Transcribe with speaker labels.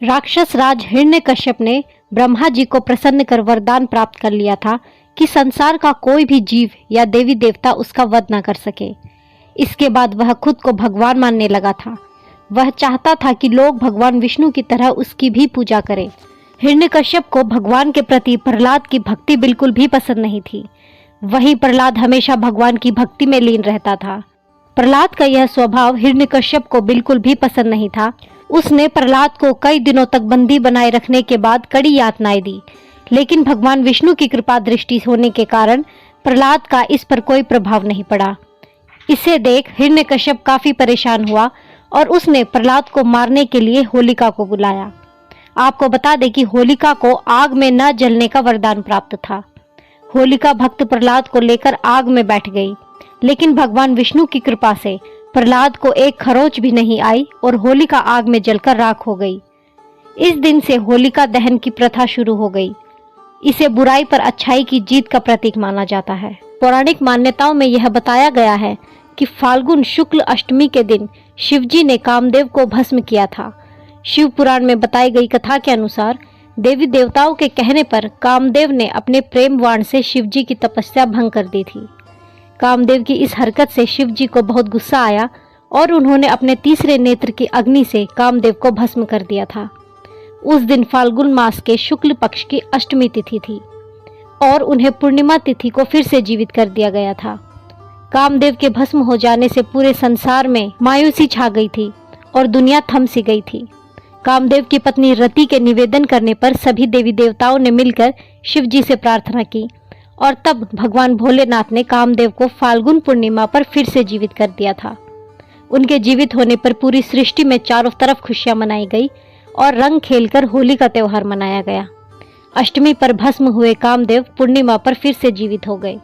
Speaker 1: राक्षस राज हिरण्यकश्यप ने ब्रह्मा जी को प्रसन्न कर वरदान प्राप्त कर लिया था कि संसार का कोई भी जीव या देवी देवता उसका वध न कर सके। इसके बाद वह खुद को भगवान मानने लगा था। वह चाहता था कि लोग भगवान विष्णु की तरह उसकी भी पूजा करें। हिरण्यकश्यप को भगवान के प्रति प्रहलाद की भक्ति बिल्कुल भी पसंद नहीं थी। वही प्रहलाद हमेशा भगवान की भक्ति में लीन रहता था। प्रहलाद का यह स्वभाव हिरण्यकश्यप को बिल्कुल भी पसंद नहीं था। उसने प्रहलाद को कई दिनों तक बंदी बनाए रखने के बाद कड़ी यातनाएं दी, लेकिन भगवान विष्णु की कृपा दृष्टि होने के कारण प्रहलाद का इस पर कोई प्रभाव नहीं पड़ा। इसे देख हिरण्यकश्यप काफी परेशान हुआ और उसने प्रहलाद को मारने के लिए होलिका को बुलाया। आपको बता दें कि होलिका को आग में न जलने का वरदान प्राप्त था। होलिका भक्त प्रहलाद को लेकर आग में बैठ गई, लेकिन भगवान विष्णु की कृपा से प्रहलाद को एक खरोच भी नहीं आई और होलिका आग में जलकर राख हो गई। इस दिन से होलिका दहन की प्रथा शुरू हो गई। इसे बुराई पर अच्छाई की जीत का प्रतीक माना जाता है। पौराणिक मान्यताओं में यह बताया गया है कि फाल्गुन शुक्ल अष्टमी के दिन शिवजी ने कामदेव को भस्म किया था। शिव पुराण में बताई गई कथा के अनुसार देवी देवताओं के कहने पर कामदेव ने अपने प्रेम बाण से शिवजी की तपस्या भंग कर दी थी। कामदेव की इस हरकत से शिवजी को बहुत गुस्सा आया और उन्होंने अपने तीसरे नेत्र की अग्नि से कामदेव को भस्म कर दिया था। उस दिन फाल्गुन मास के शुक्ल पक्ष की अष्टमी तिथि थी और उन्हें पूर्णिमा तिथि को फिर से जीवित कर दिया गया था। कामदेव के भस्म हो जाने से पूरे संसार में मायूसी छा गई थी और दुनिया थम सी गई थी। कामदेव की पत्नी रति के निवेदन करने पर सभी देवी देवताओं ने मिलकर शिवजी से प्रार्थना की और तब भगवान भोलेनाथ ने कामदेव को फाल्गुन पूर्णिमा पर फिर से जीवित कर दिया था। उनके जीवित होने पर पूरी सृष्टि में चारों तरफ खुशियां मनाई गई और रंग खेलकर होली का त्योहार मनाया गया। अष्टमी पर भस्म हुए कामदेव पूर्णिमा पर फिर से जीवित हो गए।